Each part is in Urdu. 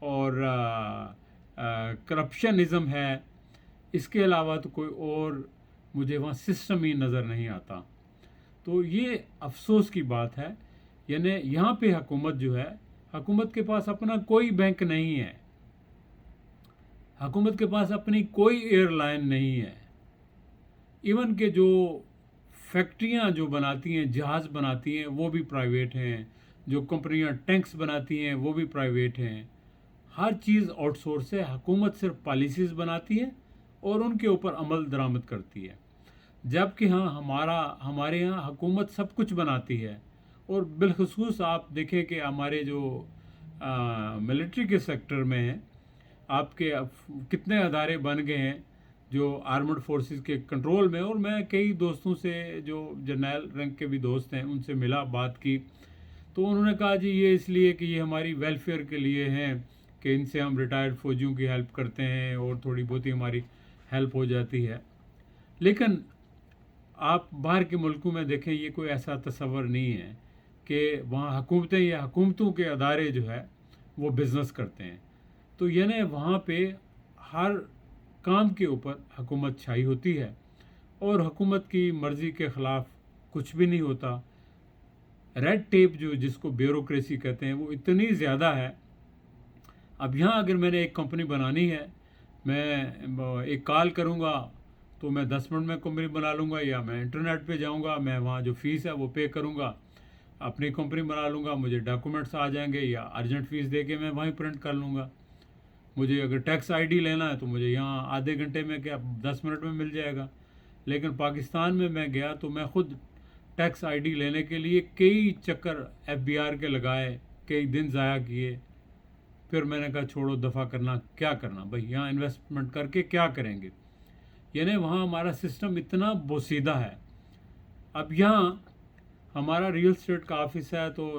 اور کرپشنزم ہے. اس کے علاوہ تو کوئی اور مجھے وہاں سسٹم ہی نظر نہیں آتا. تو یہ افسوس کی بات ہے. یعنی یہاں پہ حکومت جو ہے، حکومت کے پاس اپنا کوئی بینک نہیں ہے، حکومت کے پاس اپنی کوئی ایئر لائن نہیں ہے. ایون کہ جو فیکٹریاں جو بناتی ہیں، جہاز بناتی ہیں، وہ بھی پرائیویٹ ہیں. جو کمپنیاں ٹینکس بناتی ہیں وہ بھی پرائیویٹ ہیں. ہر چیز آؤٹ سورس ہے. حکومت صرف پالیسیز بناتی ہے اور ان کے اوپر عمل درآمد کرتی ہے. جبکہ ہمارے ہاں حکومت سب کچھ بناتی ہے. اور بالخصوص آپ دیکھیں کہ ہمارے جو ملٹری کے سیکٹر میں ہیں، آپ کے کتنے ادارے بن گئے ہیں جو آرمڈ فورسز کے کنٹرول میں. اور میں کئی دوستوں سے جو جرنیل رینک کے بھی دوست ہیں ان سے ملا، بات کی، تو انہوں نے کہا جی یہ اس لیے کہ یہ ہماری ویلفیئر کے لیے ہیں، کہ ان سے ہم ریٹائرڈ فوجیوں کی ہیلپ کرتے ہیں اور تھوڑی بہت ہی ہماری ہیلپ ہو جاتی ہے. لیکن آپ باہر کے ملکوں میں دیکھیں، یہ کوئی ایسا تصور نہیں ہے کہ وہاں حکومتیں یا حکومتوں کے ادارے جو ہے وہ بزنس کرتے ہیں. تو یعنی وہاں پہ ہر کام کے اوپر حکومت چھائی ہوتی ہے اور حکومت کی مرضی کے خلاف کچھ بھی نہیں ہوتا. ریڈ ٹیپ جس کو بیوروکریسی کہتے ہیں وہ اتنی زیادہ ہے. اب یہاں اگر میں نے ایک کمپنی بنانی ہے، میں ایک کال کروں گا تو میں 10 منٹ میں کمپنی بنا لوں گا، یا میں انٹرنیٹ پہ جاؤں گا، میں وہاں جو فیس ہے وہ پے کروں گا، اپنی کمپنی بنا لوں گا، مجھے ڈاکومنٹس آ جائیں گے، یا ارجنٹ فیس دے کے میں وہیں پرنٹ کر لوں گا. مجھے اگر ٹیکس آئی ڈی لینا ہے تو مجھے یہاں آدھے گھنٹے میں کیا 10 منٹ میں مل جائے گا. لیکن پاکستان میں گیا تو میں خود ٹیکس آئی ڈی لینے کے لیے کئی چکر ایف بی آر کے لگائے، کئی دن ضائع کیے. پھر میں نے کہا چھوڑو، دفع کرنا کیا کرنا بھائی، یہاں انویسٹمنٹ کر کے کیا کریں گے. یعنی وہاں ہمارا سسٹم اتنا بوسیدہ ہے. اب یہاں ہمارا ریل اسٹیٹ کا آفس ہے تو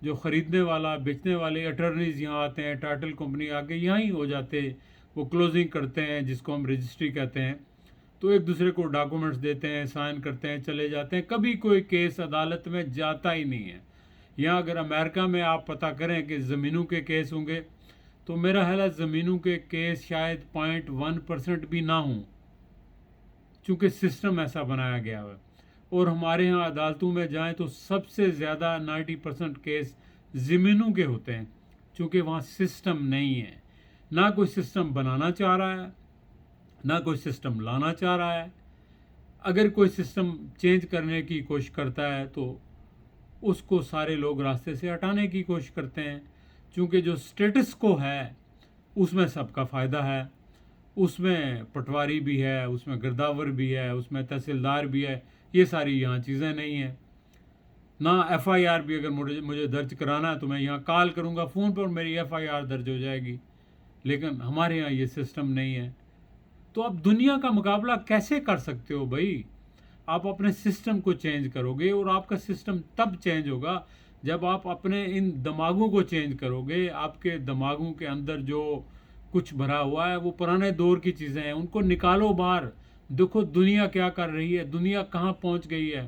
جو خریدنے والا بیچنے والے اٹرنیز یہاں آتے ہیں، ٹائٹل کمپنی آ کے یہاں ہی ہو جاتے، وہ کلوزنگ کرتے ہیں جس کو ہم رجسٹری کہتے ہیں. تو ایک دوسرے کو ڈاکومنٹس دیتے ہیں، سائن کرتے ہیں، چلے جاتے ہیں. کبھی کوئی کیس عدالت میں جاتا ہی نہیں ہے. یہاں اگر امریکہ میں آپ پتہ کریں کہ زمینوں کے کیس ہوں گے تو میرا خیال ہے زمینوں کے کیس شاید 0.1% بھی نہ ہوں، چونکہ سسٹم ایسا بنایا گیا ہے. اور ہمارے ہاں عدالتوں میں جائیں تو سب سے زیادہ 90% کیس زمینوں کے ہوتے ہیں، چونکہ وہاں سسٹم نہیں ہے. نہ کوئی سسٹم بنانا چاہ رہا ہے، نہ کوئی سسٹم لانا چاہ رہا ہے. اگر کوئی سسٹم چینج کرنے کی کوشش کرتا ہے تو اس کو سارے لوگ راستے سے ہٹانے کی کوشش کرتے ہیں، چونکہ جو سٹیٹس کو ہے اس میں سب کا فائدہ ہے. اس میں پٹواری بھی ہے، اس میں گرداور بھی ہے، اس میں تحصیلدار بھی ہے. یہ ساری یہاں چیزیں نہیں ہیں. نہ ایف آئی آر بھی اگر مجھے درج کرانا ہے تو میں یہاں کال کروں گا فون پر، میری ایف آئی آر درج ہو جائے گی. لیکن ہمارے یہاں یہ سسٹم نہیں ہے. تو اب دنیا کا مقابلہ کیسے کر سکتے ہو بھائی؟ آپ اپنے سسٹم کو چینج کرو گے، اور آپ کا سسٹم تب چینج ہوگا جب آپ اپنے ان دماغوں کو چینج کرو گے. آپ کے دماغوں کے اندر جو کچھ بھرا ہوا ہے وہ پرانے دور کی چیزیں ہیں، ان کو نکالو باہر. دیکھو دنیا کیا کر رہی ہے، دنیا کہاں پہنچ گئی ہے.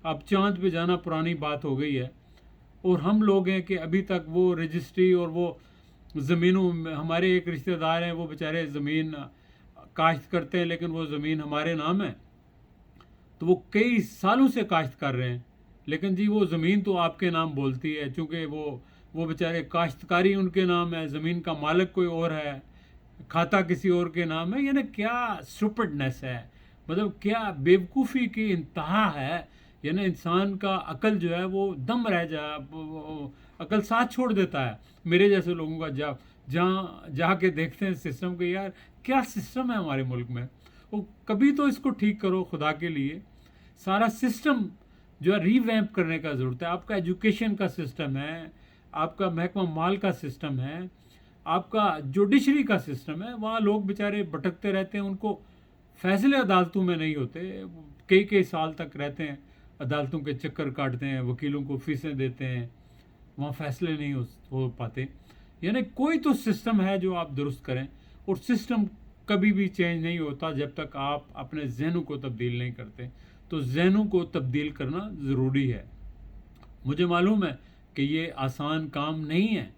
اب چاند پہ جانا پرانی بات ہو گئی ہے، اور ہم لوگ ہیں کہ ابھی تک وہ رجسٹری اور وہ زمینوں. ہمارے ایک رشتہ دار ہیں، وہ بیچارے زمین کاشت کرتے ہیں لیکن وہ زمین ہمارے نام ہے، تو وہ کئی سالوں سے کاشت کر رہے ہیں. لیکن جی وہ زمین تو آپ کے نام بولتی ہے، چونکہ وہ بیچارے کاشتکاری ان کے نام ہے، زمین کا مالک کوئی اور ہے، کھاتا کسی اور کے نام ہے. یعنی کیا سٹوپڈنس ہے، مطلب کیا بیوقوفی کی انتہا ہے. یعنی انسان کا عقل جو ہے وہ دم رہ عقل ساتھ چھوڑ دیتا ہے. میرے جیسے لوگوں کا جہاں جا کے دیکھتے ہیں سسٹم کو، یار کیا سسٹم ہے ہمارے ملک میں. وہ کبھی تو اس کو ٹھیک کرو خدا کے لیے. سارا سسٹم جو ہے ری ویمپ کرنے کا ضرورت ہے. آپ کا ایجوکیشن کا سسٹم ہے، آپ کا محکمہ مال کا سسٹم ہے، آپ کا جوڈیشری کا سسٹم ہے. وہاں لوگ بیچارے بھٹکتے رہتے ہیں، ان کو فیصلے عدالتوں میں نہیں ہوتے، کئی سال تک رہتے ہیں، عدالتوں کے چکر کاٹتے ہیں، وکیلوں کو فیسیں دیتے ہیں، وہاں فیصلے نہیں ہو پاتے. یعنی کوئی تو سسٹم ہے جو آپ درست کریں. اور سسٹم کبھی بھی چینج نہیں ہوتا جب تک آپ اپنے ذہنوں کو تبدیل نہیں کرتے. تو ذہنوں کو تبدیل کرنا ضروری ہے. مجھے معلوم ہے کہ یہ آسان کام نہیں ہے،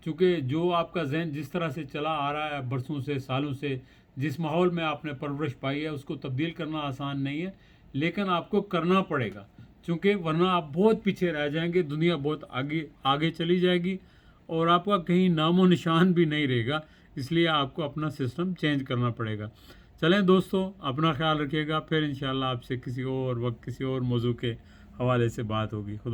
چونکہ جو آپ کا ذہن جس طرح سے چلا آ رہا ہے برسوں سے سالوں سے، جس ماحول میں آپ نے پرورش پائی ہے، اس کو تبدیل کرنا آسان نہیں ہے، لیکن آپ کو کرنا پڑے گا، چونکہ ورنہ آپ بہت پیچھے رہ جائیں گے، دنیا بہت آگے چلی جائے گی اور آپ کا کہیں نام و نشان بھی نہیں رہے گا، اس لیے آپ کو اپنا سسٹم چینج کرنا پڑے گا۔ چلیں دوستو، اپنا خیال رکھیے گا، پھر انشاءاللہ آپ سے کسی اور وقت کسی اور موضوع کے حوالے سے بات ہوگی۔ خدا